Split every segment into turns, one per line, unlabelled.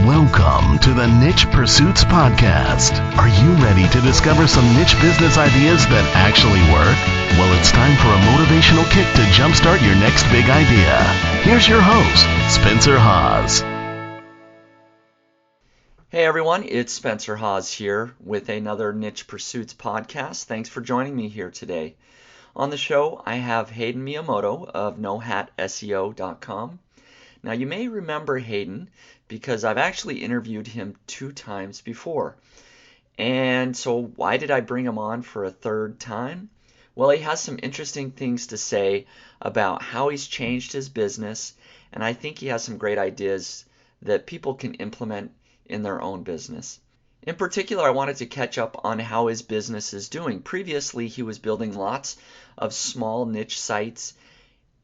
Welcome to the Niche Pursuits Podcast. Are you ready to discover some niche business ideas that actually work? Well, it's time for a motivational kick to jumpstart your next big idea. Here's your host, Spencer Haas.
Hey everyone, it's Spencer Haas here with another Niche Pursuits Podcast. Thanks for joining me here today. On the show, I have Hayden Miyamoto of NoHatSEO.com. Now, you may remember Hayden because I've actually interviewed him 2 times before. And so why did I bring him on for a 3rd time? Well, he has some interesting things to say about how he's changed his business, and I think he has some great ideas that people can implement in their own business. In particular, I wanted to catch up on how his business is doing. Previously, he was building lots of small niche sites,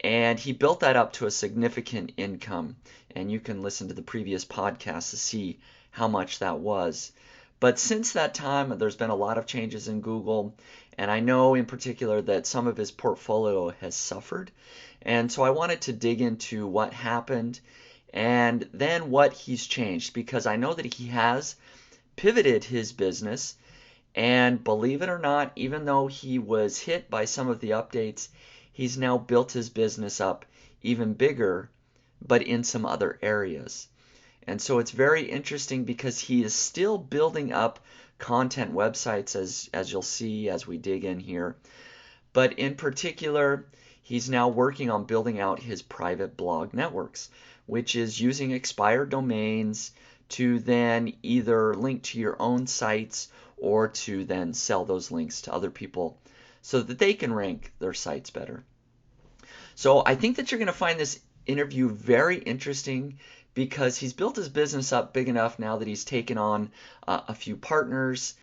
and he built that up to a significant income. And you can listen to the previous podcast to see how much that was. But since that time, there's been a lot of changes in Google, and I know in particular that some of his portfolio has suffered. And so I wanted to dig into what happened and then what he's changed, because I know that he has pivoted his business, and believe it or not, even though he was hit by some of the updates, he's now built his business up even bigger, but in some other areas. And so it's very interesting because he is still building up content websites, as you'll see as we dig in here. But in particular, he's now working on building out his private blog networks, which is using expired domains to then either link to your own sites or to then sell those links to other people so that they can rank their sites better. So I think that you're going to find this interview very interesting because he's built his business up big enough now that he's taken on a few partners.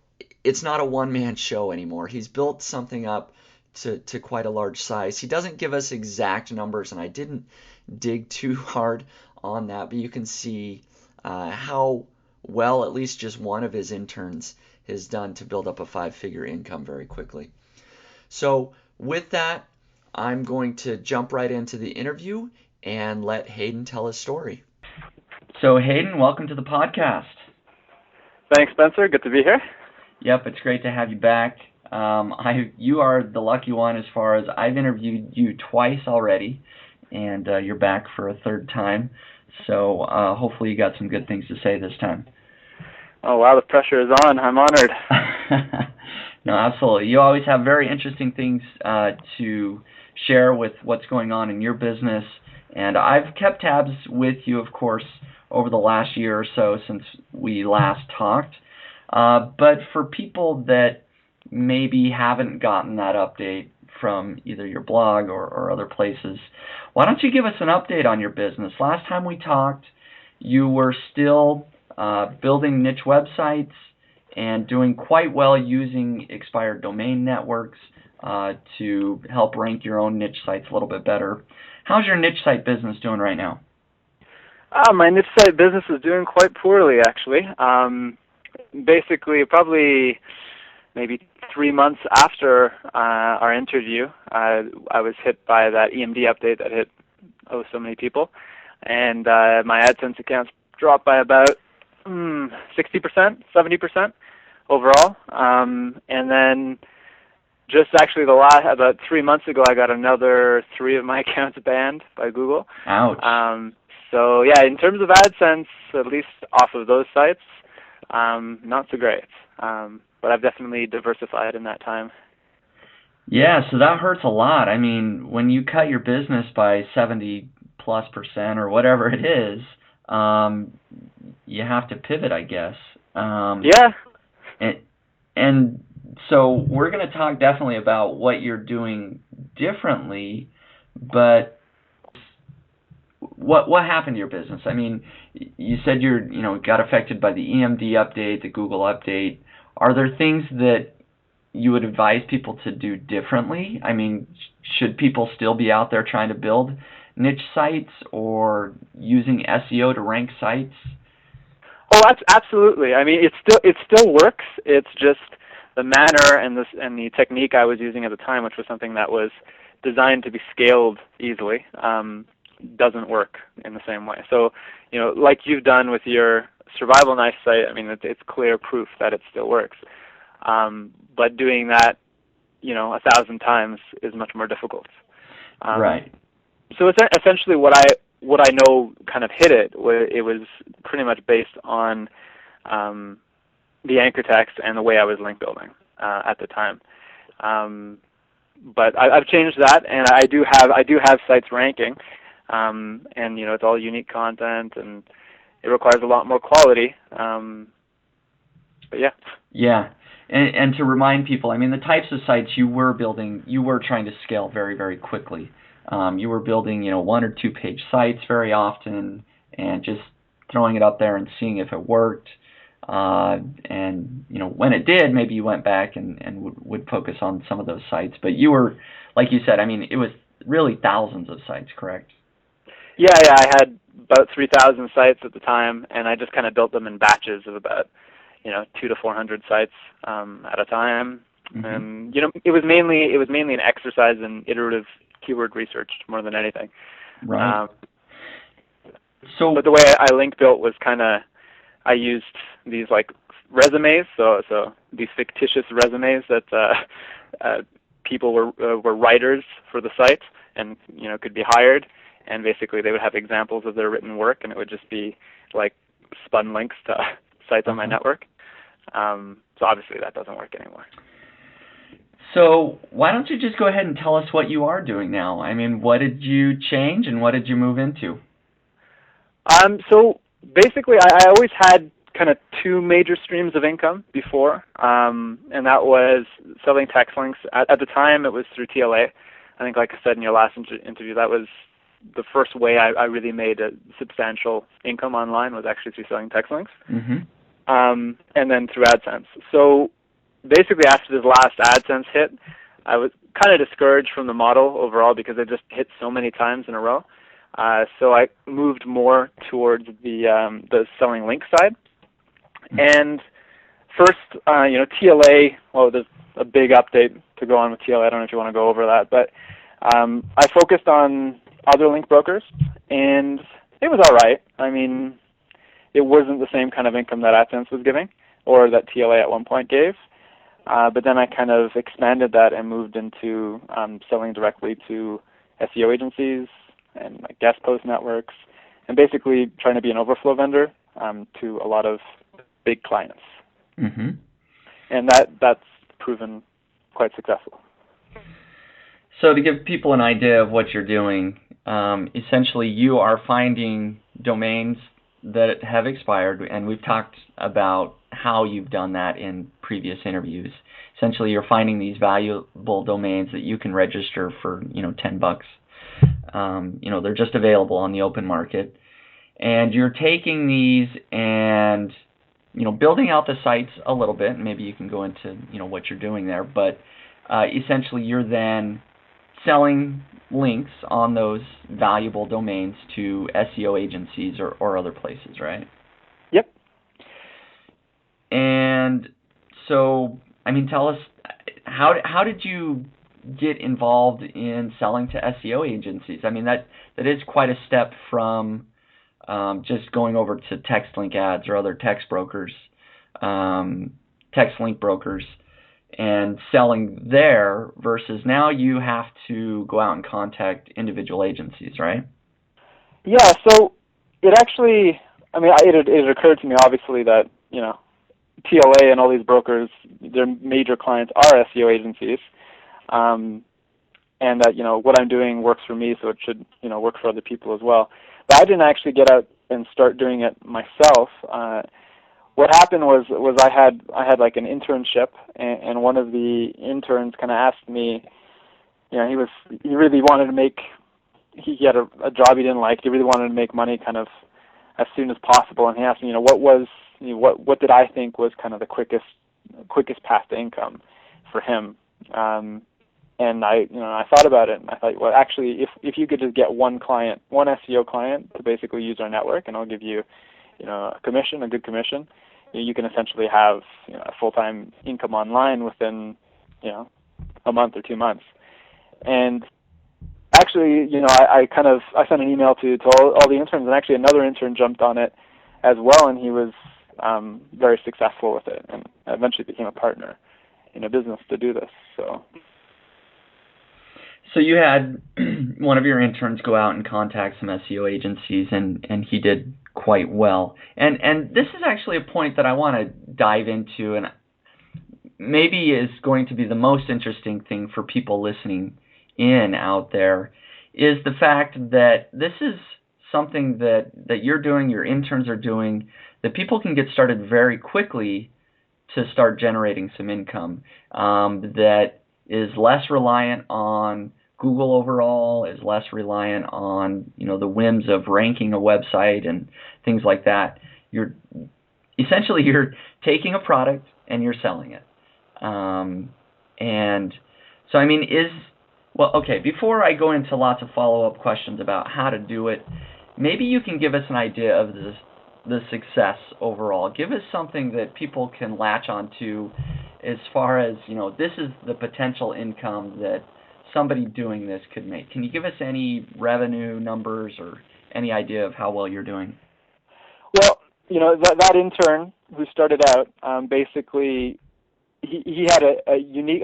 It's not a one-man show anymore. He's built something up to quite a large size. He doesn't give us exact numbers, and I didn't dig too hard on that, but you can see how well at least just one of his interns has done to build up a 5-figure income very quickly. So with that, I'm going to jump right into the interview and let Hayden tell his story. So Hayden, welcome to the podcast.
Thanks, Spencer. Good to be here.
Yep, it's great to have you back. You are the lucky one as far as I've interviewed you twice already, and you're back for a 3rd time. So hopefully you got some good things to say this time.
Oh, wow, the pressure is on. I'm honored.
No, absolutely. You always have very interesting things to share with what's going on in your business. And I've kept tabs with you, of course, over the last year or so since we last talked. But for people that maybe haven't gotten that update from either your blog or other places, why don't you give us an update on your business? Last time we talked, you were still building niche websites and doing quite well using expired domain networks to help rank your own niche sites a little bit better. How's your niche site business doing right now?
My niche site business is doing quite poorly, actually. Basically, probably maybe 3 months after our interview, I was hit by that EMD update that hit so many people, and my AdSense accounts dropped by about 60%, 70% overall, and then just actually about 3 months ago, I got another 3 of my accounts banned by Google.
Ouch.
So yeah, in terms of AdSense, at least off of those sites, not so great. But I've definitely diversified in that time.
Yeah, so that hurts a lot. I mean, when you cut your business by 70+% or whatever it is, you have to pivot, I guess.
Yeah.
And so we're going to talk definitely about what you're doing differently, but what happened to your business? I mean, you said you got affected by the EMD update, the Google update. Are there things that you would advise people to do differently? I mean, should people still be out there trying to build niche sites or using SEO to rank sites?
Oh, absolutely. I mean, it still works. It's just the manner and the technique I was using at the time, which was something that was designed to be scaled easily, doesn't work in the same way. So, like you've done with your Survival Knife site, I mean, it's clear proof that it still works. But doing that, 1,000 times is much more difficult.
Right.
So it's essentially what I know kind of hit it. It was pretty much based on the anchor text and the way I was link building at the time. But I've changed that, and I do have sites ranking, and it's all unique content, and it requires a lot more quality. But yeah.
Yeah. And to remind people, I mean, the types of sites you were building, you were trying to scale very, very quickly. You were building, 1 or 2 page sites very often, and just throwing it up there and seeing if it worked. And when it did, maybe you went back and would focus on some of those sites. But you were, like you said, I mean, it was really thousands of sites, correct?
Yeah, I had about 3,000 sites at the time, and I just kind of built them in batches of about 200 to 400 sites at a time. Mm-hmm. And it was mainly an exercise in iterative keyword research more than anything.
Right.
But the way I link built was I used these like resumes, so these fictitious resumes that people were writers for the site and could be hired, and basically they would have examples of their written work, and it would just be like spun links to sites on my network. So obviously that doesn't work anymore.
So why don't you just go ahead and tell us what you are doing now? I mean, what did you change and what did you move into?
So basically I always had kind of 2 major streams of income before, and that was selling text links. At the time, it was through TLA. I think, like I said in your last interview, that was the first way I really made a substantial income online, was actually through selling text links.
Mm-hmm.
And then through AdSense. So basically after this last AdSense hit, I was kind of discouraged from the model overall because it just hit so many times in a row. So I moved more towards the selling link side. And first, TLA, well, there's a big update to go on with TLA. I don't know if you want to go over that, but I focused on other link brokers, and it was all right. I mean, it wasn't the same kind of income that AdSense was giving or that TLA at one point gave. But then I kind of expanded that and moved into selling directly to SEO agencies and like guest post networks, and basically trying to be an overflow vendor to a lot of big clients.
Mm-hmm.
And that's proven quite successful.
So to give people an idea of what you're doing, essentially you are finding domains that have expired, and we've talked about how you've done that in previous interviews. Essentially, you're finding these valuable domains that you can register for, $10. They're just available on the open market, and you're taking these and building out the sites a little bit. Maybe you can go into what you're doing there, but essentially you're then selling links on those valuable domains to SEO agencies or other places, right?
Yep.
And so, I mean, tell us, how did you get involved in selling to SEO agencies? I mean, that is quite a step from just going over to text link ads or other text brokers, text link brokers, and selling there versus now you have to go out and contact individual agencies, right?
Yeah, so it actually, I mean, it occurred to me obviously that, TLA and all these brokers, their major clients are SEO agencies, and that, what I'm doing works for me, so it should, work for other people as well. But I didn't actually get out and start doing it myself. What happened was I had like an internship, and one of the interns kind of asked me, he really wanted to make, he had a job he didn't like, he really wanted to make money kind of as soon as possible, and he asked me, what did I think was kind of the quickest path to income for him, and I thought about it, and I thought, well, actually, if you could just get one SEO client to basically use our network, and I'll give you, a good commission, you can essentially have a full-time income online within, a month or 2 months. And actually, I sent an email to all the interns, and actually another intern jumped on it as well, and he was very successful with it, and eventually became a partner in a business to do this.
So you had one of your interns go out and contact some SEO agencies, and he did quite well. And this is actually a point that I want to dive into, and maybe is going to be the most interesting thing for people listening in out there, is the fact that this is something that you're doing, your interns are doing, that people can get started very quickly to start generating some income, that is less reliant on Google overall, is less reliant on the whims of ranking a website and things like that. You're taking a product and you're selling it. And so before I go into lots of follow-up questions about how to do it, maybe you can give us an idea of the success overall. Give us something that people can latch onto as far as, this is the potential income that somebody doing this could make. Can you give us any revenue numbers or any idea of how well you're doing?
Well, that intern who started out, basically, he had a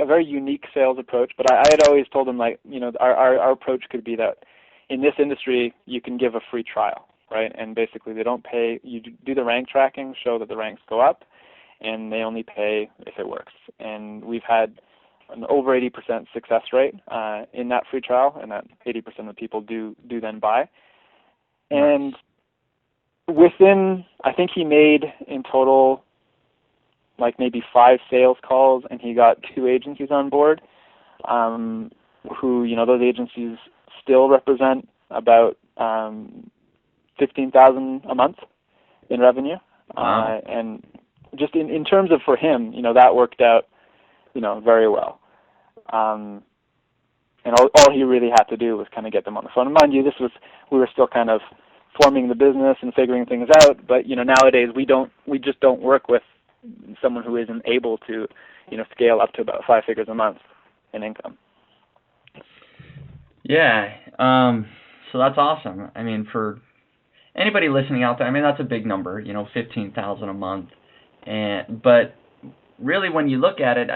very unique sales approach. But I had always told him, our approach could be that in this industry you can give a free trial, right? And basically they don't pay. You do the rank tracking, show that the ranks go up, and they only pay if it works. And we've had an over 80% success rate in that free trial, and that 80% of people do then buy. And within, I think he made in total maybe 5 sales calls, and he got 2 agencies on board, who, those agencies still represent about $15,000 a month in revenue.
Wow.
And just in terms of for him, that worked out, very well. And all he really had to do was kind of get them on the phone. And mind you, we were still kind of forming the business and figuring things out. But nowadays we just don't work with someone who isn't able to, scale up to about 5 figures a month in income.
Yeah. So that's awesome. I mean, for anybody listening out there, that's a big number. $15,000 a month, but really, when you look at it,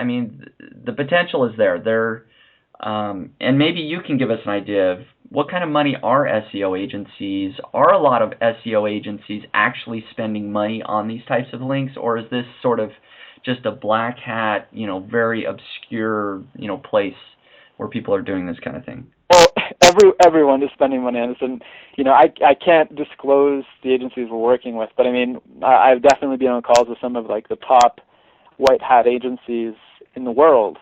the potential is there. And maybe you can give us an idea of what kind of money are SEO agencies? Are a lot of SEO agencies actually spending money on these types of links, or is this sort of just a black hat, very obscure, place where people are doing this kind of thing?
Well, everyone is spending money on this, and I can't disclose the agencies we're working with, but I've definitely been on calls with some of the top white hat agencies in the world,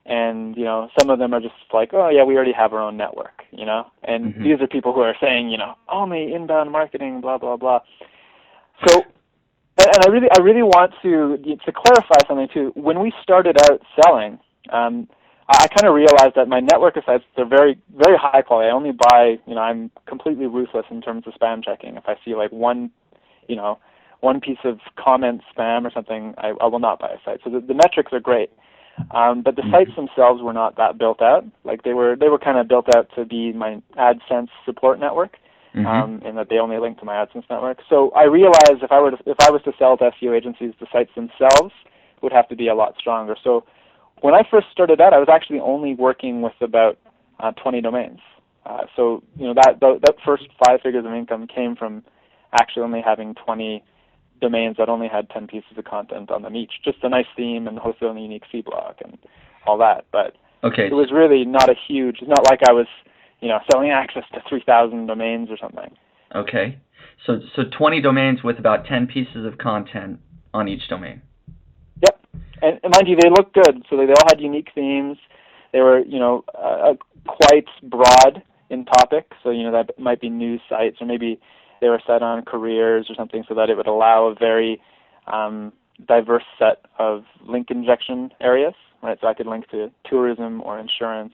and some of them are just oh yeah, we already have our own network, and these are people who are saying only inbound marketing, blah blah blah. So, and I really want to clarify something too. When we started out selling, I kind of realized that my network of sites, they're very very high quality. I only buy, I'm completely ruthless in terms of spam checking. If I see one piece of comment spam or something, I will not buy a site. So the metrics are great, but the sites themselves were not that built out. They were kind of built out to be my AdSense support network, in that they only link to my AdSense network. So I realized if I was to sell to SEO agencies, the sites themselves would have to be a lot stronger. So when I first started out, I was actually only working with about 20 domains. So that first 5 figures of income came from actually only having 20 domains that only had 10 pieces of content on them each, just a nice theme and hosted on a unique C block and all that. But it was really not it's not like I was, selling access to 3,000 domains or something.
Okay. So 20 domains with about 10 pieces of content on each domain.
Yep. And mind you, they looked good. So they all had unique themes. They were, quite broad in topic. So, that might be news sites, or maybe they were set on careers or something, so that it would allow a very diverse set of link injection areas, right? So I could link to tourism or insurance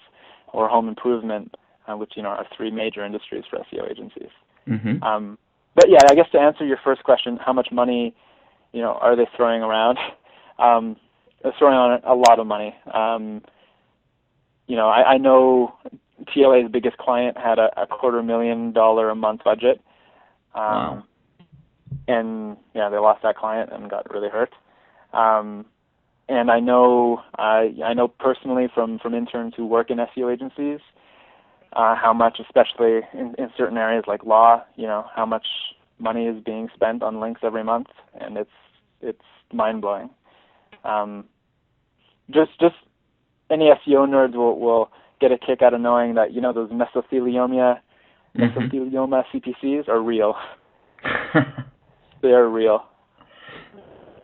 or home improvement, which, are 3 major industries for SEO agencies. But yeah, I guess to answer your first question, how much money, are they throwing around? They're throwing on a lot of money. I know TLA's biggest client had a $250,000 a month budget.
Wow.
and yeah, they lost that client and got really hurt. And I know personally from interns who work in SEO agencies, how much, especially in certain areas like law, how much money is being spent on links every month, and it's mind blowing. Just any SEO nerds will get a kick out of knowing that those mesothelioma CPCs are real. They are real.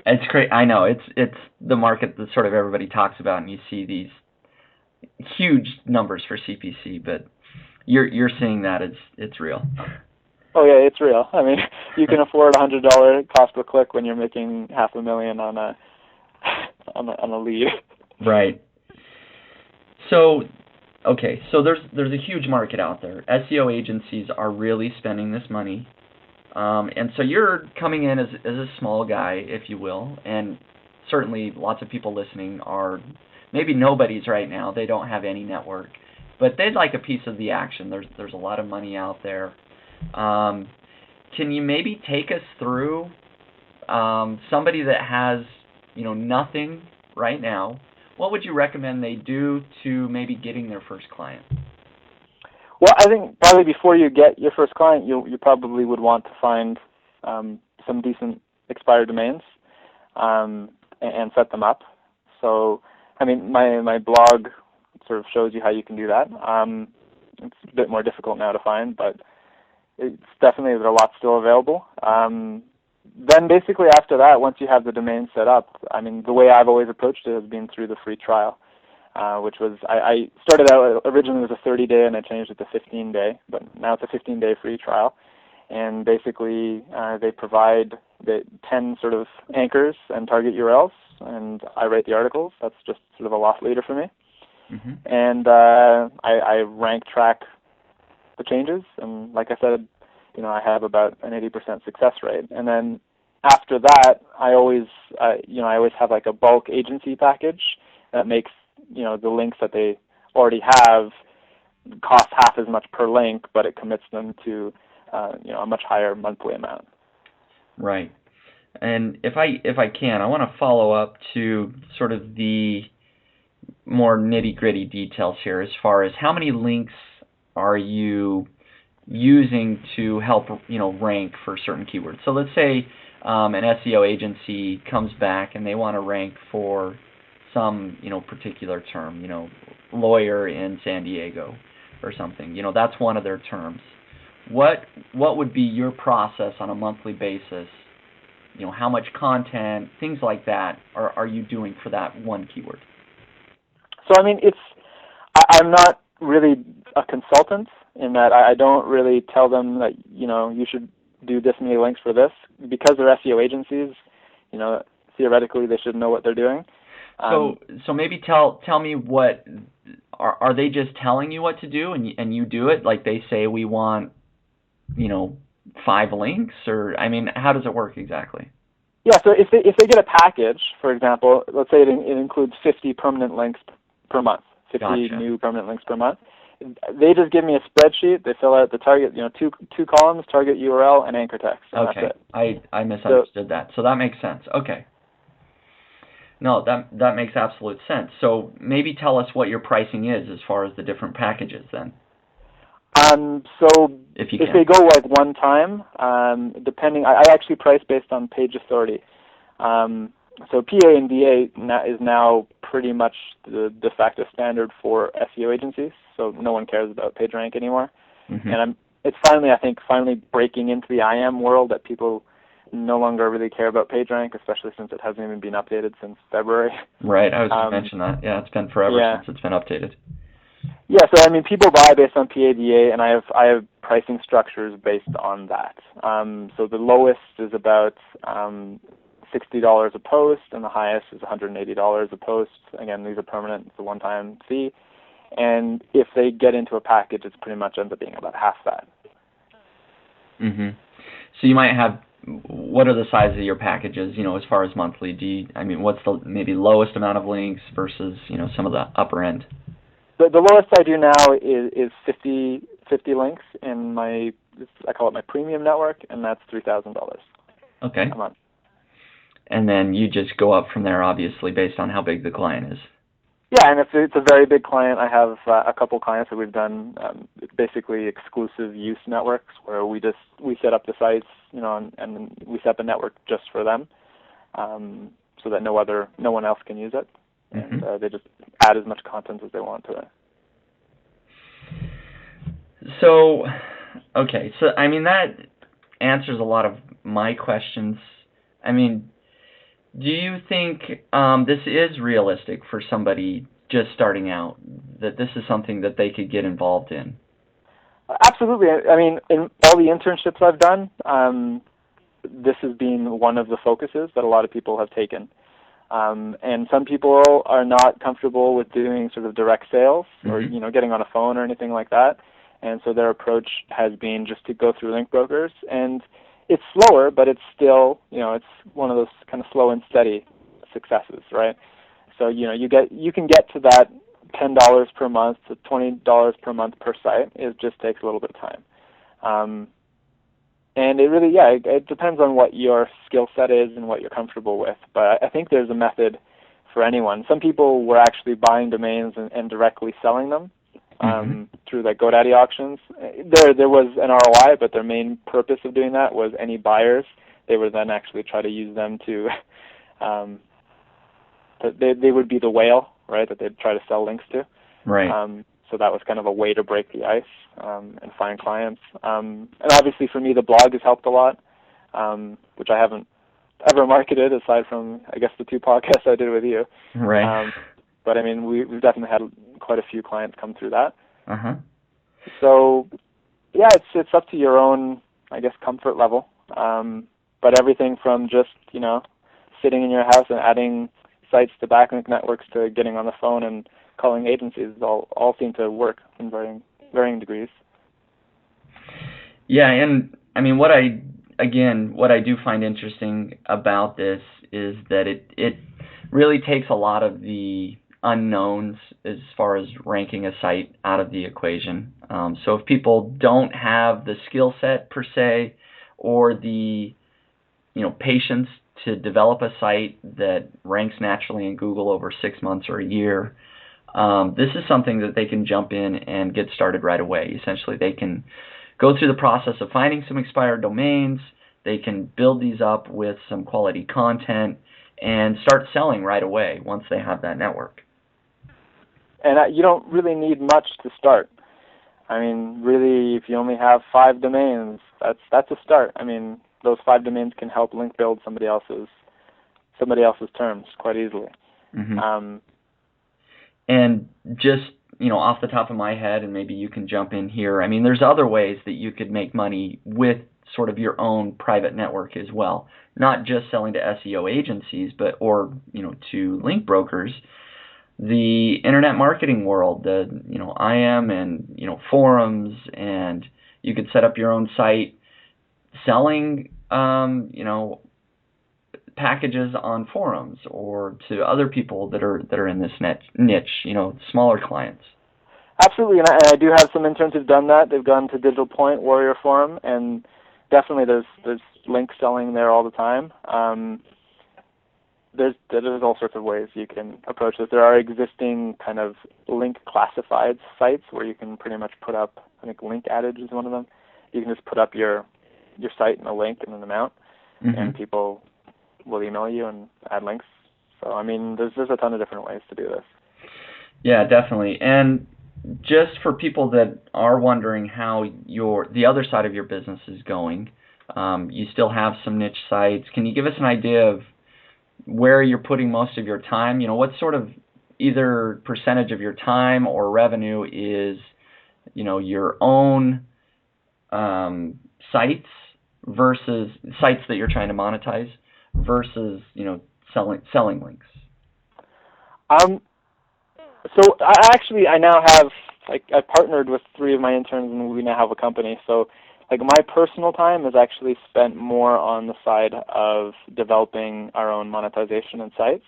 It's great. I know it's the market that sort of everybody talks about, and you see these huge numbers for CPC, but you're seeing that it's real.
Oh yeah, it's real. I mean, you can afford $100 cost per click when you're making $500,000 on a lead.
Right. So, okay, so there's a huge market out there. SEO agencies are really spending this money. And so you're coming in as a small guy, if you will, and certainly lots of people listening are maybe nobodies right now. They don't have any network, but they'd like a piece of the action. There's a lot of money out there. Can you maybe take us through somebody that has nothing right now? What would you recommend they do to maybe getting their first client?
Well, I think probably before you get your first client, you probably would want to find some decent expired domains and set them up. So, I mean, my blog sort of shows you how you can do that. It's a bit more difficult now to find, but it's definitely, there are lots still available. Then basically after that, once you have the domain set up, I mean, the way I've always approached it has been through the free trial. Which was, I started out, originally it was a 30-day and I changed it to 15-day, but now it's a 15-day free trial. And basically they provide the 10 sort of anchors and target URLs, and I write the articles. That's just sort of a loss leader for me. Mm-hmm. And I rank track the changes, and like I said, I have about an 80% success rate. And then after that, I always have like a bulk agency package that makes the links that they already have cost half as much per link, but it commits them to a much higher monthly amount.
Right. And if I can, I want to follow up to sort of the more nitty-gritty details here as far as how many links are you using to help rank for certain keywords. So let's say an SEO agency comes back and they want to rank for some particular term, lawyer in San Diego or something. That's one of their terms. What would be your process on a monthly basis? How much content, things like that are you doing for that one keyword?
So I mean, I'm not really a consultant in that I don't really tell them that you should do this many links for this, because they're SEO agencies. Theoretically they should know what they're doing.
So maybe tell me what are they just telling you what to do and you do it? Like they say we want 5 links, or I mean, how does it work exactly?
Yeah, so if they get a package, for example, let's say it includes 50 permanent links per month, 50
Gotcha.
New permanent links per month. They just give me a spreadsheet. They fill out the target, two columns, target URL and anchor text. And
okay,
that's it.
I misunderstood that. So that makes sense. Okay. No, that makes absolute sense. So maybe tell us what your pricing is as far as the different packages then.
So if they go like one time, depending, I actually price based on page authority. So PA and DA is now pretty much the de facto standard for SEO agencies. So no one cares about PageRank anymore. Mm-hmm. And it's finally breaking into the IM world that people no longer really care about PageRank, especially since it hasn't even been updated since February.
Right, I was going to mention that. Yeah, it's been forever since it's been updated.
Yeah, so I mean, people buy based on PADA, and I have pricing structures based on that. So the lowest is about $60 a post, and the highest is $180 a post. Again, these are permanent; it's a one-time fee. And if they get into a package, it's pretty much ends up being about half that.
Mhm. So you might have. What are the sizes of your packages? As far as monthly, what's the maybe lowest amount of links versus some of the upper end?
The lowest I do now is 50 links in I call it my premium network, and that's $3,000.
Okay.
a month.
And then you just go up from there, obviously, based on how big the client is.
Yeah, and if it's a very big client, I have a couple clients that we've done basically exclusive use networks where we set up the sites, and we set the network just for them, so that no one else can use it, and they just add as much content as they want to it.
So, okay, so I mean that answers a lot of my questions. I mean, do you think this is realistic for somebody just starting out, that this is something that they could get involved in?
Absolutely. I mean, in all the internships I've done, this has been one of the focuses that a lot of people have taken. And some people are not comfortable with doing sort of direct sales or, getting on a phone or anything like that. And so their approach has been just to go through link brokers. And it's slower, but it's still, it's one of those kind of slow and steady successes, right? So, you can get to that $10 per month to $20 per month per site. It just takes a little bit of time. And it really, it depends on what your skill set is and what you're comfortable with. But I think there's a method for anyone. Some people were actually buying domains and directly selling them through like GoDaddy auctions. There was an ROI, but their main purpose of doing that was any buyers, they would then actually try to use them to, they would be the whale, right, that they'd try to sell links to.
Right.
So that was kind of a way to break the ice and find clients. And obviously for me, the blog has helped a lot, which I haven't ever marketed aside from, I guess, the 2 podcasts I did with you.
Right.
But I mean, we've definitely had quite a few clients come through that. So, yeah, it's up to your own, I guess, comfort level. But everything from just, sitting in your house and adding sites to backlink networks to getting on the phone and calling agencies all seem to work in varying degrees.
Yeah, and I mean what I do find interesting about this is that it really takes a lot of the unknowns as far as ranking a site out of the equation. So if people don't have the skill set per se, or the patience to develop a site that ranks naturally in Google over 6 months or a year, this is something that they can jump in and get started right away. Essentially, they can go through the process of finding some expired domains. They can build these up with some quality content and start selling right away once they have that network.
And you don't really need much to start. I mean, really, if you only have 5 domains, that's a start. I mean, those 5 domains can help link build somebody else's terms quite easily.
And just, off the top of my head, and maybe you can jump in here, I mean, there's other ways that you could make money with sort of your own private network as well. Not just selling to SEO agencies, or to link brokers. The internet marketing world, the IM and forums, and you could set up your own site selling packages on forums or to other people that are in this niche, smaller clients.
Absolutely, and I do have some interns who've done that. They've gone to Digital Point, Warrior Forum, and definitely there's link selling there all the time. There's all sorts of ways you can approach this. There are existing kind of link classified sites where you can pretty much put up, I think Link Adage is one of them. You can just put up your site and a link and an amount, and people will email you and add links. So, I mean, there's a ton of different ways to do this.
Yeah, definitely. And just for people that are wondering how the other side of your business is going, you still have some niche sites. Can you give us an idea of where you're putting most of your time? What sort of either percentage of your time or revenue is, your own sites versus sites that you're trying to monetize versus, selling links?
So I now have, I partnered with 3 of my interns, and we now have a company. So my personal time is actually spent more on the side of developing our own monetization and sites.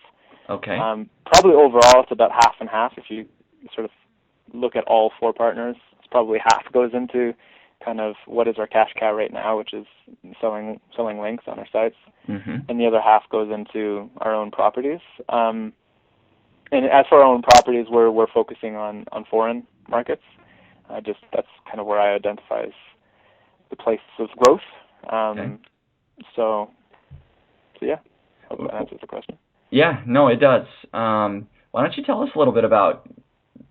Okay.
Probably overall it's about half and half. If you sort of look at all 4 partners, it's probably half goes into kind of what is our cash cow right now, which is selling links on our sites,
Mm-hmm.
and the other half goes into our own properties. And as for our own properties, we're focusing on foreign markets. That's kind of where I identify as the place of growth.
Okay.
So yeah, hope that answers the question.
Yeah, no, it does. Why don't you tell us a little bit about,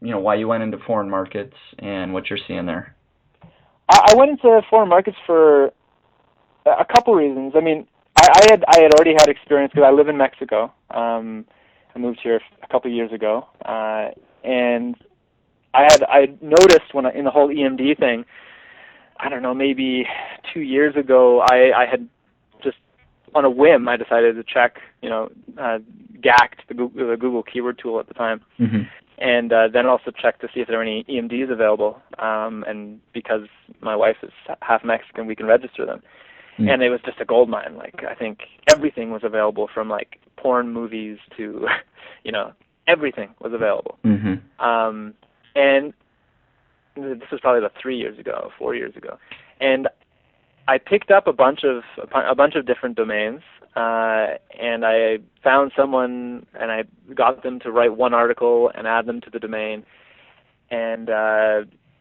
why you went into foreign markets and what you're seeing there?
I went into foreign markets for a couple reasons. I mean, I had already had experience because I live in Mexico. I moved here a couple of years ago, and I noticed in the whole EMD thing, I don't know, maybe 2 years ago, I had just on a whim I decided to check, GACT, the Google keyword tool at the time.
Mm-hmm.
And then also check to see if there are any EMDs available. And because my wife is half Mexican, we can register them.
Mm-hmm.
And it was just a gold mine. Like, I think everything was available, from like porn movies to, everything was available.
Mm-hmm.
And this was probably about 4 years ago. And I picked up a bunch of different domains, and I found someone, and I got them to write one article and add them to the domain, and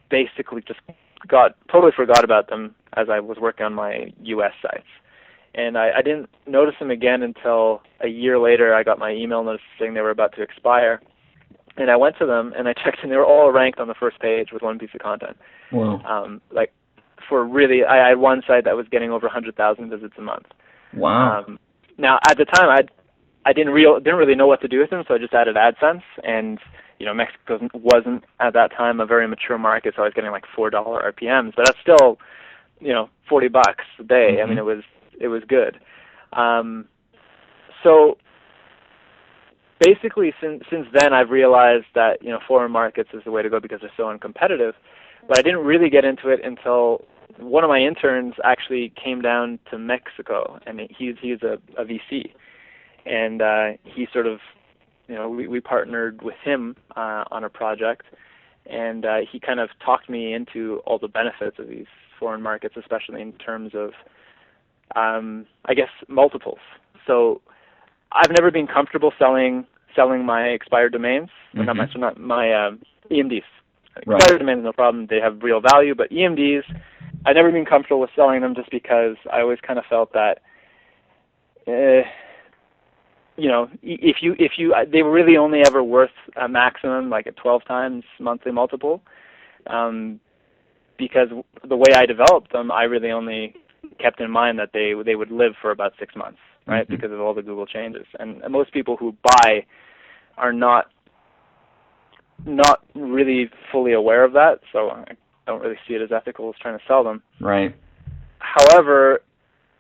basically just totally forgot about them as I was working on my U.S. sites. And I didn't notice them again until a year later. I got my email notice saying they were about to expire, and I went to them and I checked, and they were all ranked on the first page with one piece of content.
Wow.
I had one site that was getting over 100,000 visits a month.
Wow.
Now at the time, I didn't really know what to do with them, so I just added AdSense, and Mexico wasn't at that time a very mature market, so I was getting like $4 RPMs, but that's still $40 a day.
Mm-hmm.
I mean, it was good. So basically, since then, I've realized that foreign markets is the way to go because they're so uncompetitive. But I didn't really get into it until one of my interns actually came down to Mexico, and he's a VC, and he sort of, we partnered with him on a project, and he kind of talked me into all the benefits of these foreign markets, especially in terms of, I guess, multiples. So I've never been comfortable selling my expired domains,
Mm-hmm.
not my EMDs.
Right.
Expired domains, no problem. They have real value, but EMDs, I've never been comfortable with selling them just because I always kind of felt that, if they were really only ever worth a maximum, like a 12 times monthly multiple, because the way I developed them, I really only kept in mind that they would live for about 6 months, right?
Mm-hmm.
Because of all the Google changes. And most people who buy are not really fully aware of that, so I don't really see it as ethical as trying to sell them.
Right.
However,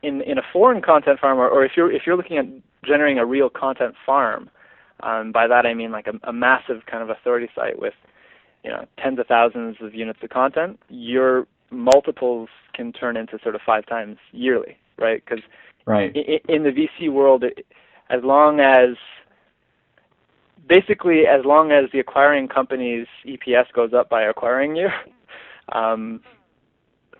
in a foreign content farm, or if you're looking at generating a real content farm, by that I mean like a massive kind of authority site with tens of thousands of units of content, your multiples can turn into sort of 5 times yearly, right? Because
right.
in the VC world, as long as the acquiring company's EPS goes up by acquiring you,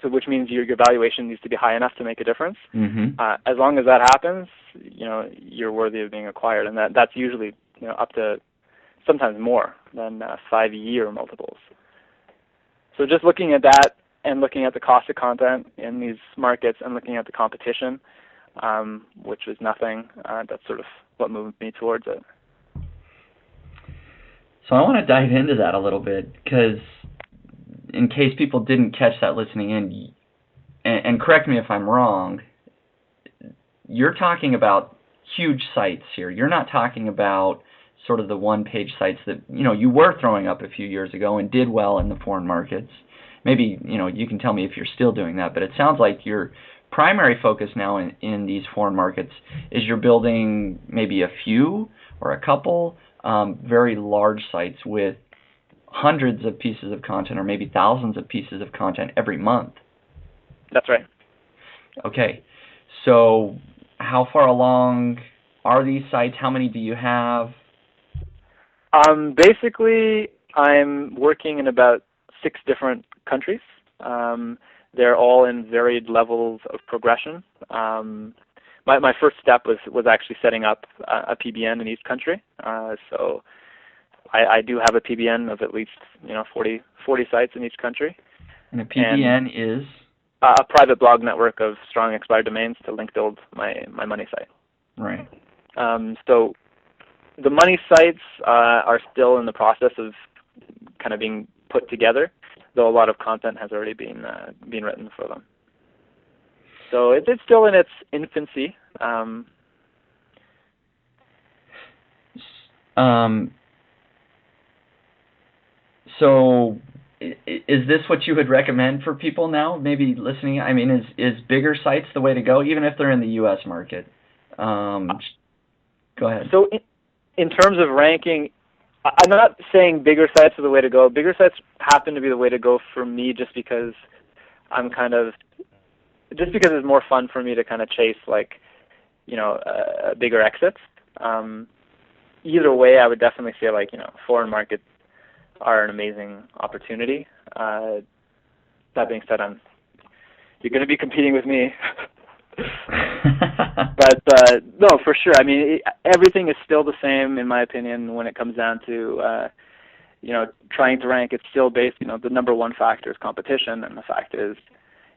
so which means your valuation needs to be high enough to make a difference.
Mm-hmm.
As long as that happens, you're worthy of being acquired, and that's usually up to sometimes more than 5-year multiples. So just looking at that and looking at the cost of content in these markets and looking at the competition, which is nothing, that's sort of what moved me towards it.
So I want to dive into that a little bit, because in case people didn't catch that listening in, and correct me if I'm wrong, you're talking about huge sites here. You're not talking about sort of the one-page sites that you were throwing up a few years ago and did well in the foreign markets. Maybe you can tell me if you're still doing that, but it sounds like your primary focus now in these foreign markets is you're building maybe a few or a couple very large sites with hundreds of pieces of content, or maybe thousands of pieces of content every month.
That's right.
Okay. So how far along are these sites? How many do you have?
Basically, I'm working in about 6 different countries. they're all in varied levels of progression. My first step was actually setting up a PBN in each country. So I do have a PBN of at least 40 sites in each country.
And a PBN is
a private blog network of strong expired domains to link build my money site.
Right.
So the money sites are still in the process of kind of being put together, though a lot of content has already been written for them. So it's still in its infancy.
So is this what you would recommend for people now, maybe listening? I mean, is bigger sites the way to go, even if they're in the U.S. market? Go ahead.
So in terms of ranking, I'm not saying bigger sites are the way to go. Bigger sites happen to be the way to go for me just because it's more fun for me to kind of chase bigger exits. Either way, I would definitely say foreign markets are an amazing opportunity. That being said, you're going to be competing with me. But no, for sure. I mean, everything is still the same in my opinion when it comes down to trying to rank. It's still based. The number one factor is competition, and the fact is,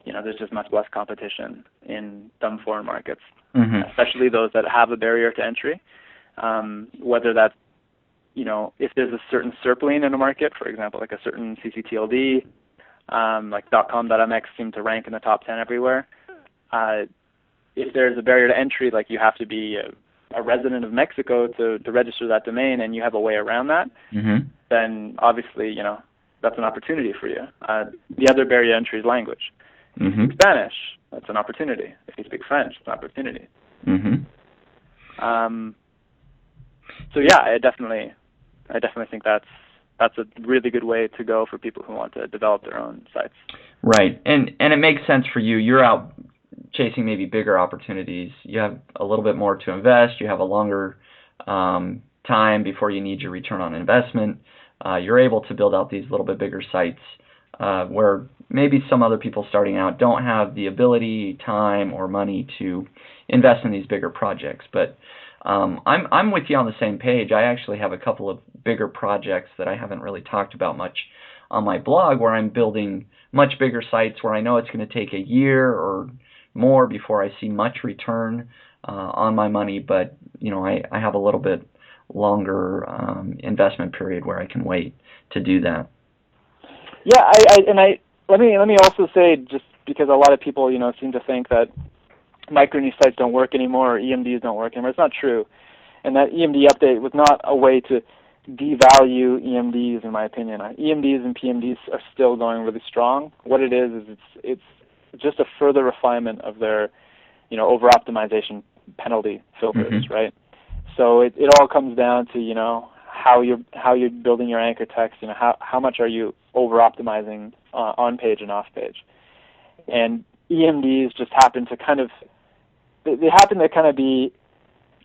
there's just much less competition in dumb foreign markets, especially those that have a barrier to entry. Whether that's if there's a certain SERP in a market, for example, like a certain CCTLD, like .com.mx seem to rank in the top 10 everywhere. If there's a barrier to entry, like you have to be a resident of Mexico to register that domain, and you have a way around that, then obviously, that's an opportunity for you. The other barrier to entry is language. If you speak Spanish, that's an opportunity. If you speak French, it's an opportunity. So yeah, I definitely think that's a really good way to go for people who want to develop their own sites.
Right, and it makes sense for you. You're out chasing maybe bigger opportunities. You have a little bit more to invest. You have a longer time before you need your return on investment. You're able to build out these little bit bigger sites where maybe some other people starting out don't have the ability, time, or money to invest in these bigger projects. But I'm with you on the same page. I actually have a couple of bigger projects that I haven't really talked about much on my blog, where I'm building much bigger sites where I know it's going to take a year or more before I see much return on my money, but I have a little bit longer investment period where I can wait to do that.
Yeah, let me also say, just because a lot of people seem to think that micro niche sites don't work anymore or EMDs don't work anymore. It's not true, and that EMD update was not a way to devalue EMDs, in my opinion. EMDs and PMDs are still going really strong. What it is it's just a further refinement of their, over optimization penalty filters, right? So it all comes down to how you're building your anchor text. How much are you over optimizing on page and off page, and EMDs just happen to kind of be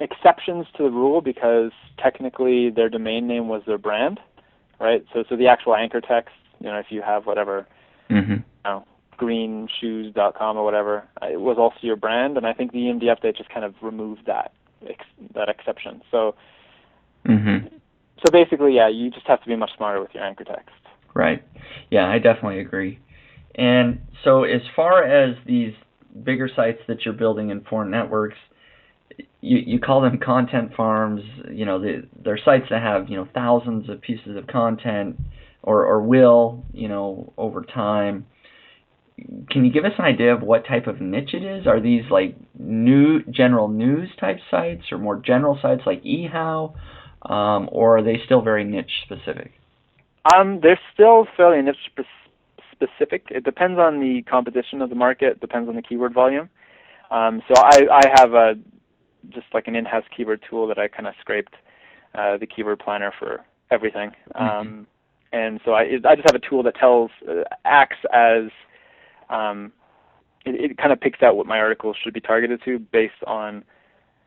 exceptions to the rule because technically their domain name was their brand, right? So the actual anchor text, if you have whatever, greenshoes.com or whatever, it was also your brand, and I think the EMD update just kind of removed that exception. So basically, yeah, you just have to be much smarter with your anchor text.
Right. Yeah, I definitely agree. And so as far as these bigger sites that you're building in foreign networks, you call them content farms. They're sites that have thousands of pieces of content, or will over time. Can you give us an idea of what type of niche it is? Are these like general news type sites, or more general sites like eHow, or are they still very niche specific?
They're still fairly niche specific. It depends on the composition of the market. It depends on the keyword volume. So I have just like an in-house keyword tool that I kind of scraped the keyword planner for everything. And so I just have a tool that acts as it kind of picks out what my articles should be targeted to based on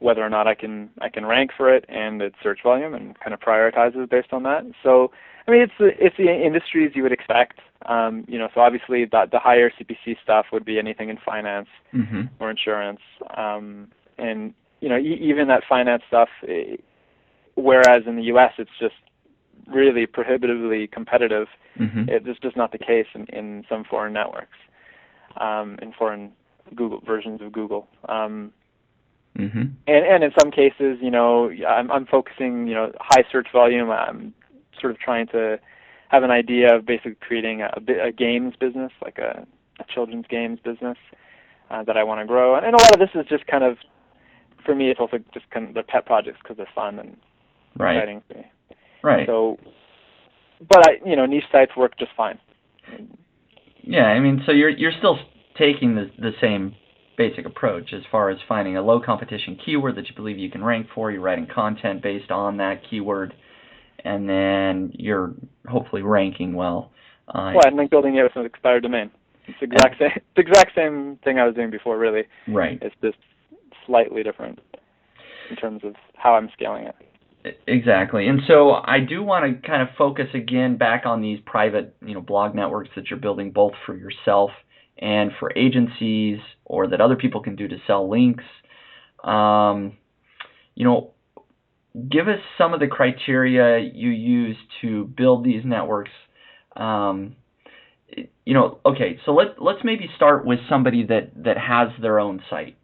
whether or not I can rank for it and its search volume, and kind of prioritizes based on that. So I mean, it's the industries you would expect. So obviously the higher CPC stuff would be anything in finance or insurance, and even that finance stuff. Whereas in the U.S. it's just really prohibitively competitive. It's just not the case in some foreign networks, in foreign Google versions of Google. And in some cases, I'm focusing, high search volume. I'm sort of trying to have an idea of basically creating a games business, like a children's games business that I want to grow. And a lot of this is just kind of, for me, it's also just kind of the pet projects because they're fun and exciting for me.
Right.
So, but niche sites work just fine.
Yeah, I mean, so you're still taking the same basic approach as far as finding a low competition keyword that you believe you can rank for. You're writing content based on that keyword, and then you're hopefully ranking well.
And link building it with an expired domain. It's the exact same thing I was doing before, really.
Right.
It's just slightly different in terms of how I'm scaling it.
Exactly. And so I do want to kind of focus again back on these private, blog networks that you're building both for yourself and for agencies, or that other people can do to sell links. Give us some of the criteria you use to build these networks. Okay, so let's maybe start with somebody that has their own site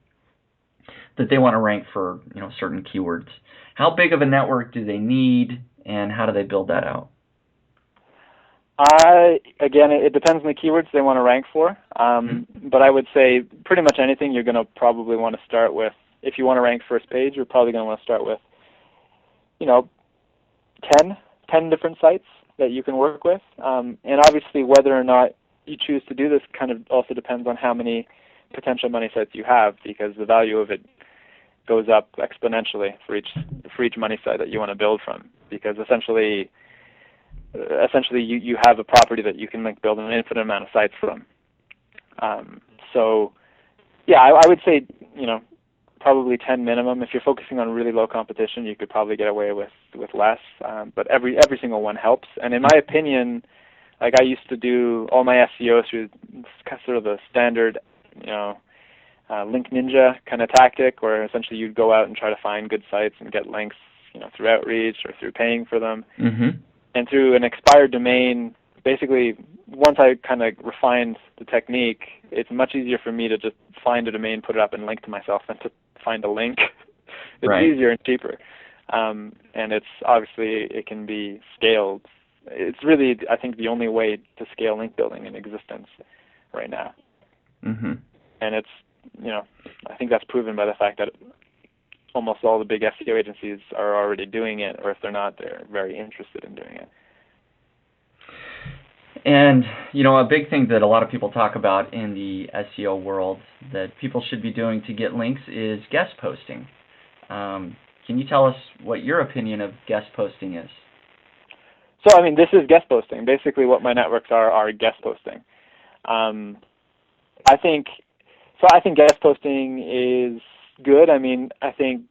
that they want to rank for, certain keywords. How big of a network do they need, and how do they build that out?
Again, it depends on the keywords they want to rank for. But I would say pretty much anything you're going to probably want to start with. If you want to rank first page, you're probably going to want to start with, 10 different sites that you can work with. And obviously, whether or not you choose to do this kind of also depends on how many potential money sites you have, because the value of it goes up exponentially for each money site that you want to build from, because essentially you have a property that you can build an infinite amount of sites from. So yeah, I would say probably 10 minimum. If you're focusing on really low competition, you could probably get away with less. But every single one helps. And in my opinion, I used to do all my SEO through sort of the standard Link Ninja kind of tactic, where essentially you'd go out and try to find good sites and get links, through outreach or through paying for them. And through an expired domain, basically, once I kind of refined the technique, it's much easier for me to just find a domain, put it up, and link to myself than to find a link. It's easier and cheaper. And it's obviously, it can be scaled. It's really, I think, the only way to scale link building in existence right now. And it's, I think that's proven by the fact that almost all the big SEO agencies are already doing it, or if they're not, they're very interested in doing it.
And, a big thing that a lot of people talk about in the SEO world that people should be doing to get links is guest posting. Can you tell us what your opinion of guest posting is?
So, this is guest posting. Basically, what my networks are guest posting. I think guest posting is good. I think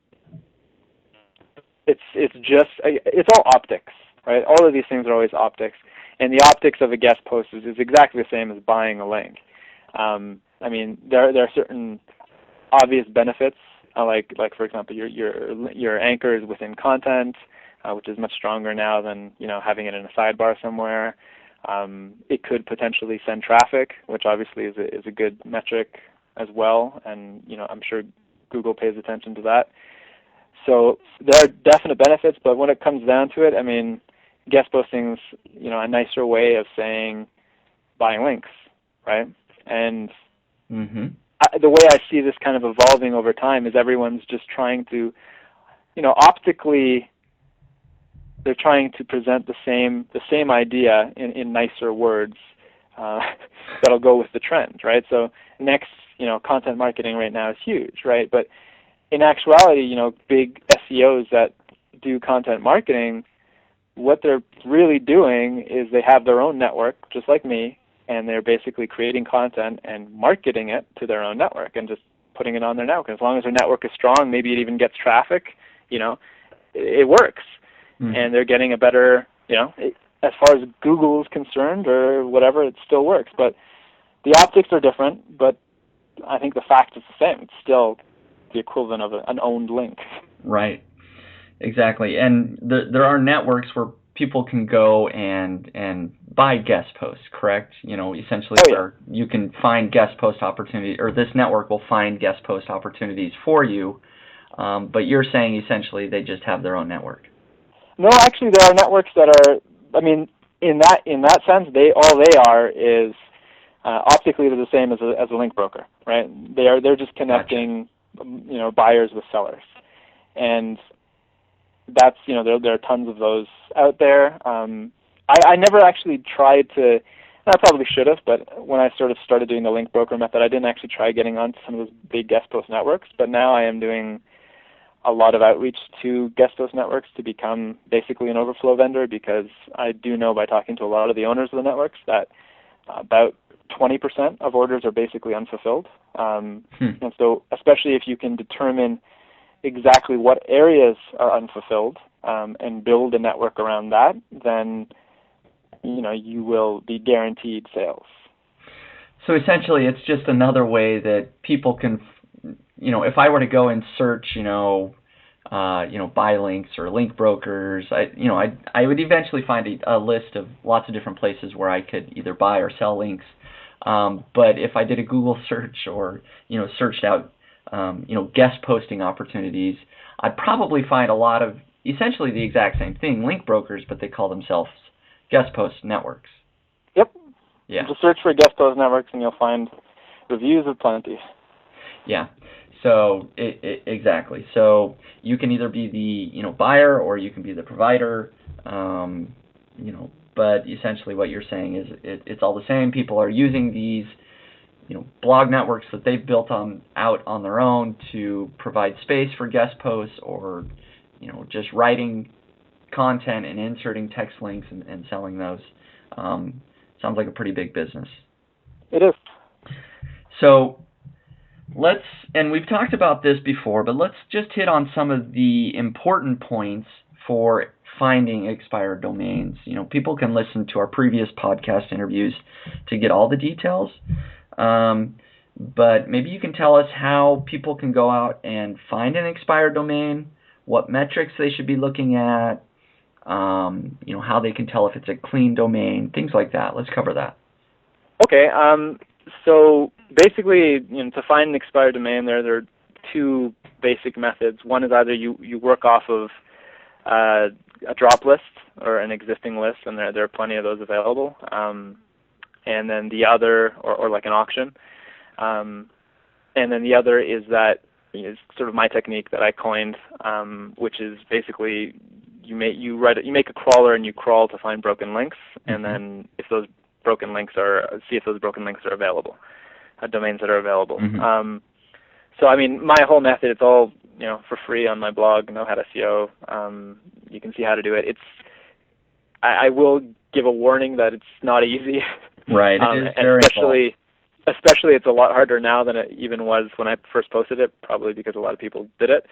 it's all optics, right? All of these things are always optics, and the optics of a guest post is exactly the same as buying a link. There are certain obvious benefits, like for example, your anchor is within content, which is much stronger now than having it in a sidebar somewhere. It could potentially send traffic, which obviously is a good metric as well, and I'm sure Google pays attention to that. So there are definite benefits, but when it comes down to it, guest posting's a nicer way of saying buying links, right? And the way I see this kind of evolving over time is everyone's just trying to, optically, they're trying to present the same idea in nicer words that'll go with the trend, right? So next, content marketing right now is huge, right? But in actuality, big SEOs that do content marketing, what they're really doing is they have their own network, just like me, and they're basically creating content and marketing it to their own network and just putting it on their network. As long as their network is strong, maybe it even gets traffic, it works. And they're getting a better, as far as Google is concerned or whatever, it still works. But the optics are different, but I think the fact is the same. It's still the equivalent of an owned link.
Right. Exactly. And there are networks where people can go and buy guest posts, correct? Essentially where you can find guest post opportunities, or this network will find guest post opportunities for you. But you're saying essentially they just have their own network. No,
actually there are networks that are, in that sense, all they are is optically they're the same as a link broker, right? They're just connecting, buyers with sellers. And that's, there are tons of those out there. I never actually tried to, and I probably should have, but when I sort of started doing the link broker method, I didn't actually try getting onto some of those big guest post networks, but now I am doing a lot of outreach to guest post networks to become basically an overflow vendor, because I do know by talking to a lot of the owners of the networks that about 20% of orders are basically unfulfilled. And so especially if you can determine exactly what areas are unfulfilled and build a network around that, then you will be guaranteed sales.
So essentially it's just another way that people can, if I were to go and search, buy links or link brokers, I would eventually find a list of lots of different places where I could either buy or sell links. But if I did a Google search or, searched out guest posting opportunities, I'd probably find a lot of essentially the exact same thing, link brokers, but they call themselves guest post networks.
Yep.
Yeah.
Just search for guest post networks and you'll find reviews of plenty.
Yeah. So exactly. So you can either be the buyer or you can be the provider. But essentially what you're saying is it's all the same. People are using these blog networks that they've built out on their own to provide space for guest posts, or just writing content and inserting text links and selling those. Sounds like a pretty big business.
It is.
So and we've talked about this before, but let's just hit on some of the important points for finding expired domains. People can listen to our previous podcast interviews to get all the details. But maybe you can tell us how people can go out and find an expired domain, what metrics they should be looking at, how they can tell if it's a clean domain, things like that. Let's cover that.
Okay. So basically, to find an expired domain, there are two basic methods. One is either you work off of a drop list or an existing list, and there are plenty of those available. And then the other, or like an auction. And then the other is that is sort of my technique that I coined, which is basically you make a crawler and you crawl to find broken links, and then if those broken links are available, domains that are available. So my whole method, it's all for free on my blog, Know Hat SEO. You can see how to do it. I will give a warning that it's not easy.
Right. It is very
especially it's a lot harder now than it even was when I first posted it, probably because a lot of people did it.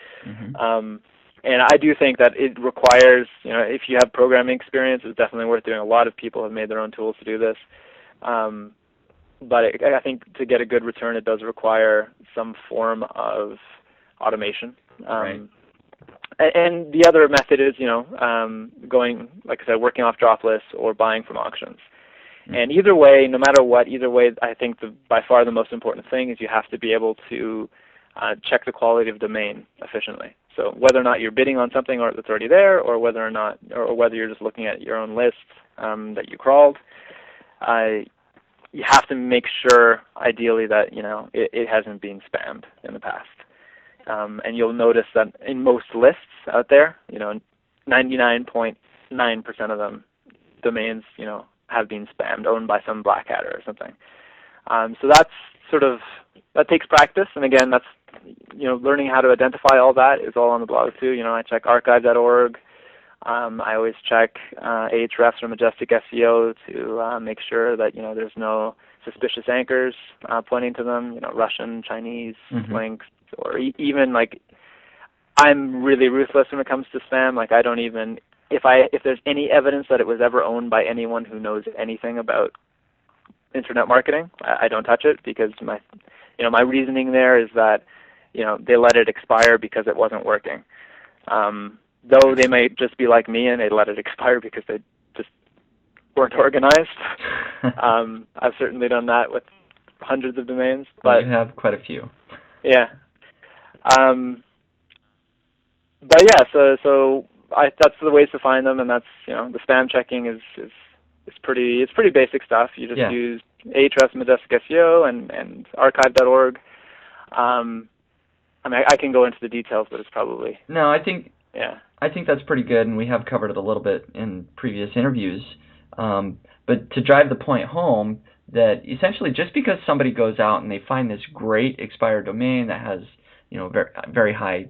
And I do think that it requires, if you have programming experience, it's definitely worth doing. A lot of people have made their own tools to do this. But I think to get a good return, it does require some form of automation.
Right.
And the other method is, going, like I said, working off drop lists or buying from auctions. And either way, no matter what, I think by far the most important thing is you have to be able to check the quality of domain efficiently. So whether or not you're bidding on something that's already there, or whether you're just looking at your own list that you crawled, you have to make sure, ideally, that it hasn't been spammed in the past. And you'll notice that in most lists out there, 99.9% of them, domains, have been spammed, owned by some black hatter or something. So that takes practice, and again, that's learning how to identify all that is all on the blog too. I check archive.org. I always check Ahrefs or Majestic SEO to make sure that there's no suspicious anchors pointing to them, Russian, Chinese links, or even like, I'm really ruthless when it comes to spam. Like, I don't even, if there's any evidence that it was ever owned by anyone who knows anything about internet marketing, I don't touch it, because my reasoning there is that they let it expire because it wasn't working. Though they might just be like me and they let it expire because they just weren't organized. I've certainly done that with hundreds of domains. But
you have quite a few.
Yeah. But yeah, so that's the ways to find them, and that's the spam checking is pretty basic stuff. You just use Ahrefs, Majestic SEO, and archive.org. I mean, I can go into the details, but it's probably
I think that's pretty good, and we have covered it a little bit in previous interviews. But to drive the point home, that essentially just because somebody goes out and they find this great expired domain that has very, very high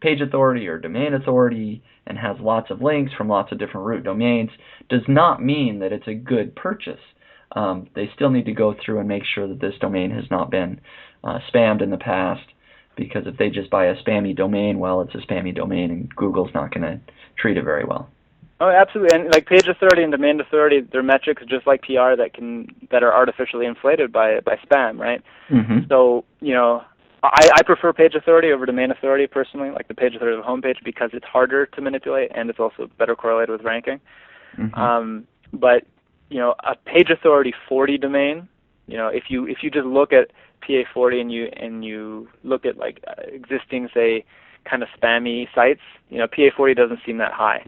page authority or domain authority and has lots of links from lots of different root domains, does not mean that it's a good purchase. They still need to go through and make sure that this domain has not been spammed in the past, because if they just buy a spammy domain, well, it's a spammy domain and Google's not going to treat it very well. Oh,
absolutely. And like page authority and domain authority, they're metrics just like PR that are artificially inflated by spam, right?
Mm-hmm.
So, I prefer page authority over domain authority personally, like the page authority of the homepage, because it's harder to manipulate and it's also better correlated with ranking.
Mm-hmm.
But a page authority 40 domain, if you just look at PA40 and you look at like existing, say, kind of spammy sites, PA40 doesn't seem that high.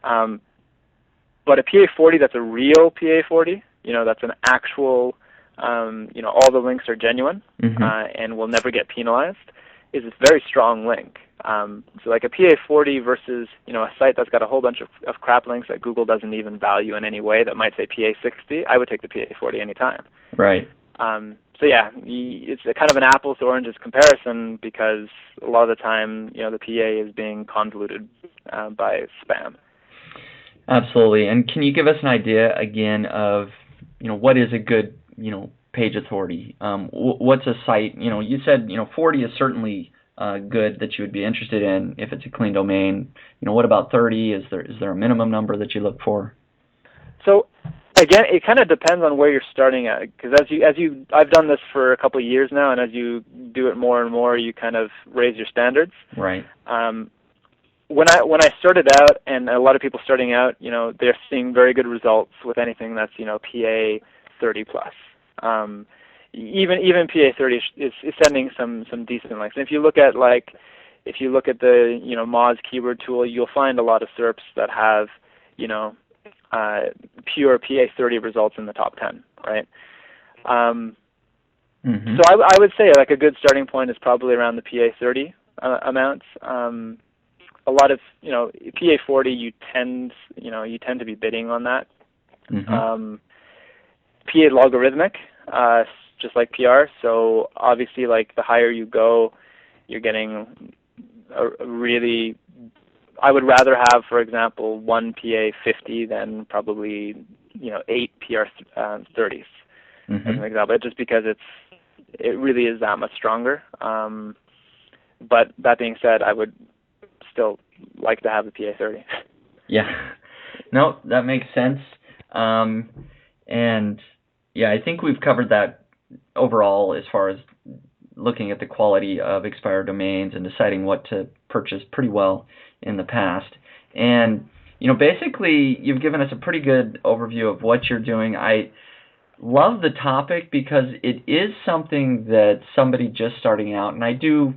But a PA40 that's a real PA40, that's an actual, all the links are genuine, and will never get penalized, is a very strong link. So like a PA40 versus, a site that's got a whole bunch of crap links that Google doesn't even value in any way, that might say PA60, I would take the PA40 anytime.
Right.
So yeah, it's a kind of an apples to oranges comparison, because a lot of the time, the PA is being convoluted by spam.
Absolutely. And can you give us an idea again of, what is a good, page authority? What's a site? You said, 40 is certainly good that you would be interested in if it's a clean domain. What about 30? Is there a minimum number that you look for?
So again, it kind of depends on where you're starting at, because I've done this for a couple of years now, and as you do it more and more, you kind of raise your standards.
Right.
When I started out, and a lot of people starting out, they're seeing very good results with anything that's PA 30 plus. Even PA 30 is sending some decent links. And if you look at the Moz keyword tool, you'll find a lot of SERPs that have pure PA 30 results in the top 10, right? So I would say like a good starting point is probably around the PA 30 amounts. A lot of PA 40 you tend to be bidding on that. PA logarithmic, just like PR. So obviously, like the higher you go, you're getting a really. I would rather have, for example, one PA 50 than probably 8 PR 30s as an example. Just because it really is that much stronger. But that being said, I would still like to have the PA 30.
Yeah. No, that makes sense. And yeah, I think we've covered that overall as far as looking at the quality of expired domains and deciding what to purchase pretty well in the past. And, basically you've given us a pretty good overview of what you're doing. I love the topic because it is something that somebody just starting out, and I do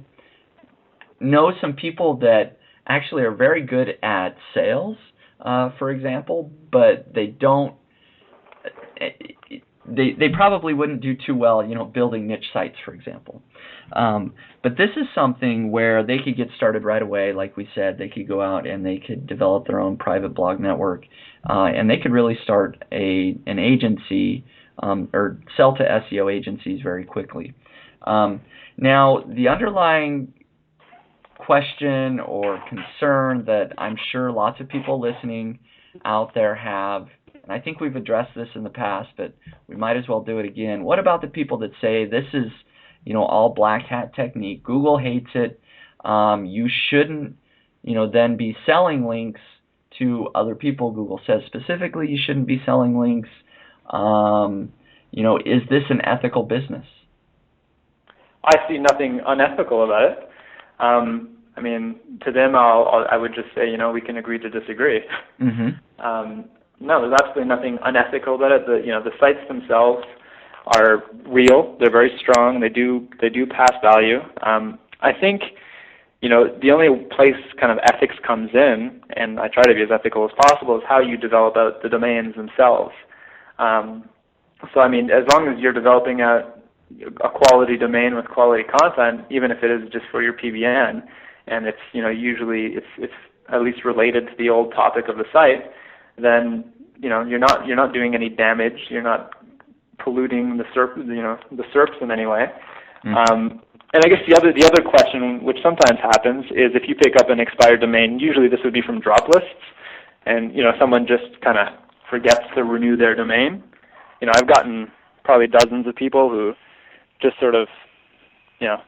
know some people that actually are very good at sales, for example, but they don't. They probably wouldn't do too well, building niche sites, for example. But this is something where they could get started right away. Like we said, they could go out and they could develop their own private blog network, and they could really start an agency or sell to SEO agencies very quickly. Now, the underlying question or concern that I'm sure lots of people listening out there have and I think we've addressed this in the past, but we might as well do it again. What about the people that say this is, all black hat technique? Google hates it. You shouldn't, then be selling links to other people. Google says specifically you shouldn't be selling links. Is this an ethical business?
I see nothing unethical about it. To them, I would just say, we can agree to disagree.
Mm-hmm.
No, there's absolutely nothing unethical about it. The sites themselves are real. They're very strong. They do pass value. I think, the only place kind of ethics comes in, and I try to be as ethical as possible, is how you develop out the domains themselves. As long as you're developing a quality domain with quality content, even if it is just for your PBN, and it's usually it's at least related to the old topic of the site, then you're not doing any damage. You're not polluting the SERPs in any way.
Mm-hmm.
And I guess the other question, which sometimes happens, is if you pick up an expired domain. Usually this would be from drop lists, and someone just kind of forgets to renew their domain. I've gotten probably dozens of people who just sort of,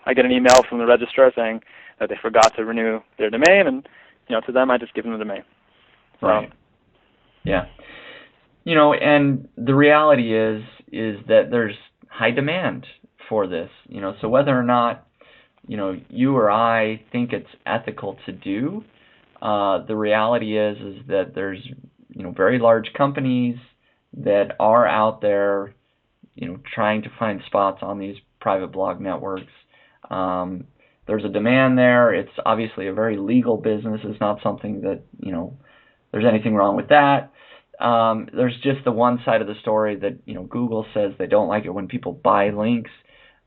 I get an email from the registrar saying that they forgot to renew their domain, and to them I just give them the domain. So,
right. Yeah. And the reality is that there's high demand for this. So whether or not you or I think it's ethical to do, the reality is that there's very large companies that are out there trying to find spots on these private blog networks. There's a demand there. It's obviously a very legal business. It's not something that there's anything wrong with that. There's just the one side of the story that Google says they don't like it when people buy links,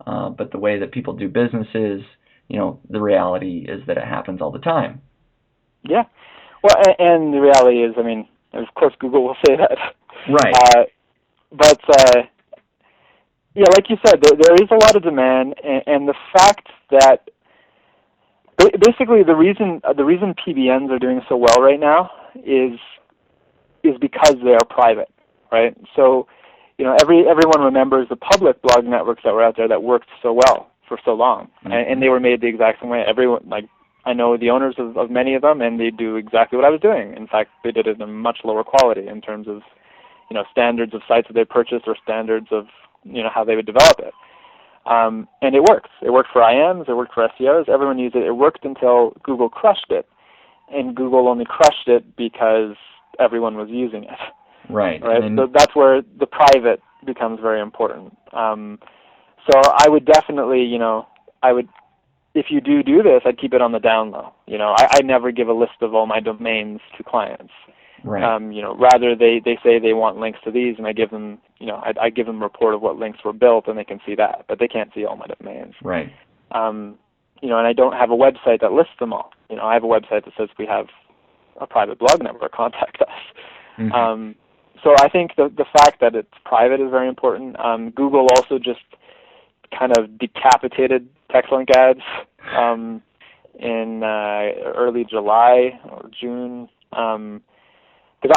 but the way that people do business is, the reality is that it happens all the time.
Yeah. Well, and the reality is, of course Google will say that.
Right.
But like you said, there is a lot of demand, and the fact that basically the reason PBNs are doing so well right now is because they are private, right? So, everyone remembers the public blog networks that were out there that worked so well for so long, mm-hmm. and they were made the exact same way. Everyone, I know the owners of many of them, and they do exactly what I was doing. In fact, they did it in a much lower quality in terms of, standards of sites that they purchased or standards of, how they would develop it. And it works. It worked for IMs. It worked for SEOs. Everyone used it. It worked until Google crushed it, and Google only crushed it because everyone was using it.
Right.
Right. So that's where the private becomes very important. So I would definitely, if you do this, I'd keep it on the down low. I never give a list of all my domains to clients.
Right.
Rather they say they want links to these, and I give them, I give them a report of what links were built, and they can see that, but they can't see all my domains.
Right.
And I don't have a website that lists them all. I have a website that says we have a private blog network, contact us. Mm-hmm. So I think the fact that it's private is very important. Google also just kind of decapitated TextLink ads in early July or June. Because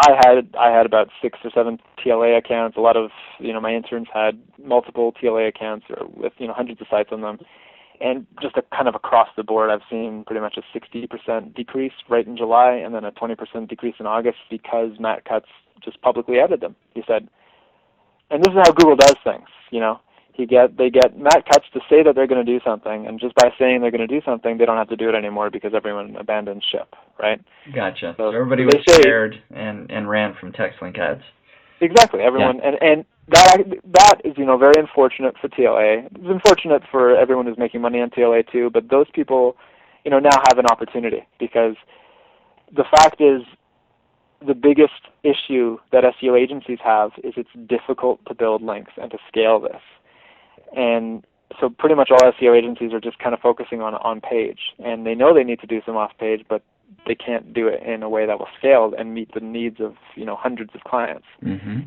I had about 6 or 7 TLA accounts. A lot of my interns had multiple TLA accounts with hundreds of sites on them, and just kind of across the board, I've seen pretty much a 60% decrease right in July, and then a 20% decrease in August because Matt Cutts just publicly outed them. He said, and this is how Google does things. They get Matt Cutts to say that they're going to do something, and just by saying they're going to do something, they don't have to do it anymore because everyone abandons ship, right?
Gotcha. So everybody was scared and ran from TextLink ads. Exactly.
Everyone, yeah. and that is very unfortunate for TLA. It's unfortunate for everyone who's making money on TLA too, but those people, now have an opportunity, because the fact is, the biggest issue that SEO agencies have is it's difficult to build links and to scale this. And so pretty much all SEO agencies are just kind of focusing on page, and they know they need to do some off page, but they can't do it in a way that will scale and meet the needs of hundreds of clients.
Mm-hmm.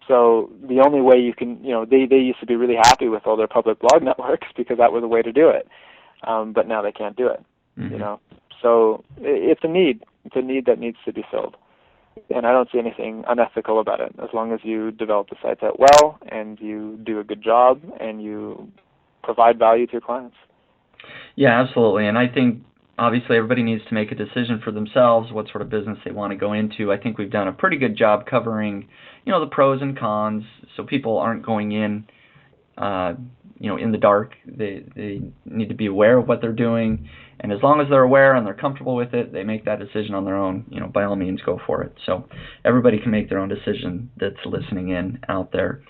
So the only way you can, they used to be really happy with all their public blog networks because that was a way to do it, but now they can't do it.
Mm-hmm.
So it's a need. It's a need that needs to be filled. and I don't see anything unethical about it, as long as you develop the sites out well and you do a good job and you provide value to your clients.
Yeah, absolutely. And I think obviously everybody needs to make a decision for themselves what sort of business they want to go into. I think we've done a pretty good job covering, the pros and cons, so people aren't going in, in the dark. They need to be aware of what they're doing, and as long as they're aware and they're comfortable with it, they make that decision on their own. By all means, go for it. So everybody can make their own decision that's listening in out there.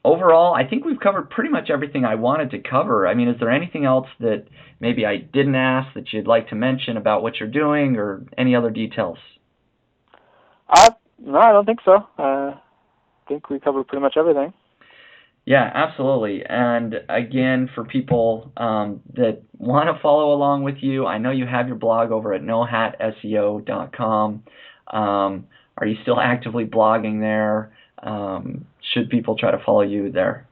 Overall, I think we've covered pretty much everything I wanted to cover. I mean, is there anything else that maybe I didn't ask that you'd like to mention about what you're doing, or any other details?
No, I don't think so. I think we covered pretty much everything.
Yeah, absolutely. And again, for people that want to follow along with you, I know you have your blog over at nohatseo.com. Are you still actively blogging there? Should people try to follow you there?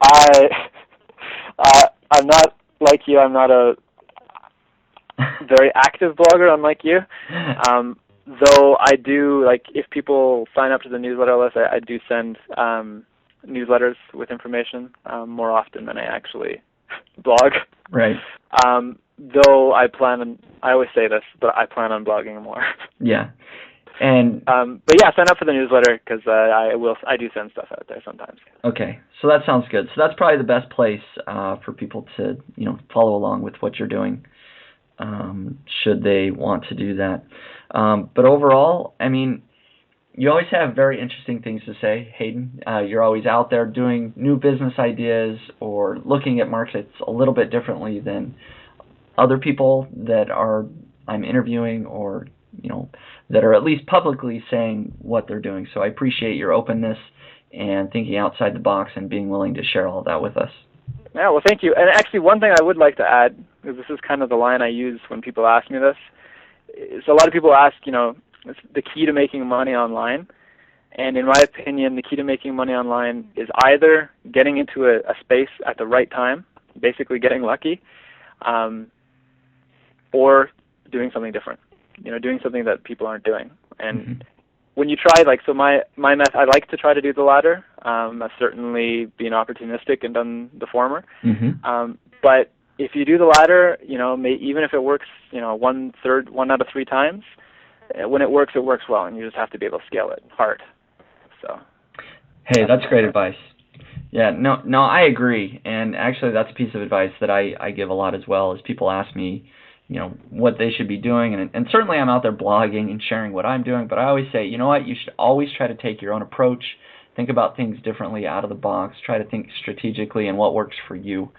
I'm not like you. I'm not a very active blogger, unlike you. Though I do, if people sign up to the newsletter list, I do send newsletters with information more often than I actually blog.
Right.
Though I always say this, but I plan on blogging more.
Yeah. And
but yeah, sign up for the newsletter, because I do send stuff out there sometimes.
Okay, so that sounds good. So that's probably the best place for people to follow along with what you're doing, should they want to do that. But overall, I mean, you always have very interesting things to say, Hayden. You're always out there doing new business ideas or looking at markets a little bit differently than other people that I'm interviewing, or that are at least publicly saying what they're doing. So I appreciate your openness and thinking outside the box and being willing to share all of that with us.
Yeah, well, thank you. And actually, one thing I would like to add, because this is kind of the line I use when people ask me this, is a lot of people ask, it's the key to making money online. And in my opinion, the key to making money online is either getting into a space at the right time, basically getting lucky, or doing something different. Doing something that people aren't doing. And when you try, so my method, I like to try to do the latter. I've certainly been opportunistic and done the former. But if you do the latter, even if it works, 1 out of 3 times, when it works well, and you just have to be able to scale it hard. So.
Hey, that's great advice. Yeah, no, I agree. And actually, that's a piece of advice that I give a lot as well, as people ask me, what they should be doing. And certainly I'm out there blogging and sharing what I'm doing, but I always say, you know what, you should always try to take your own approach, think about things differently, out of the box, try to think strategically and what works for you.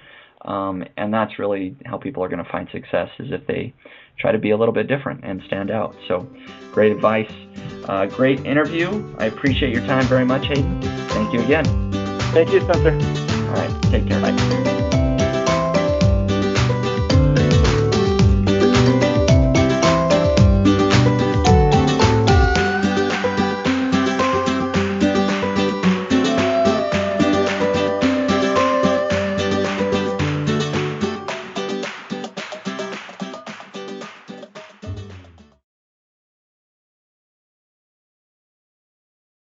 And that's really how people are going to find success, is if they try to be a little bit different and stand out. So great advice. Great interview. I appreciate your time very much, Hayden. Thank you again.
Thank you, Spencer.
All right, take care.
Bye.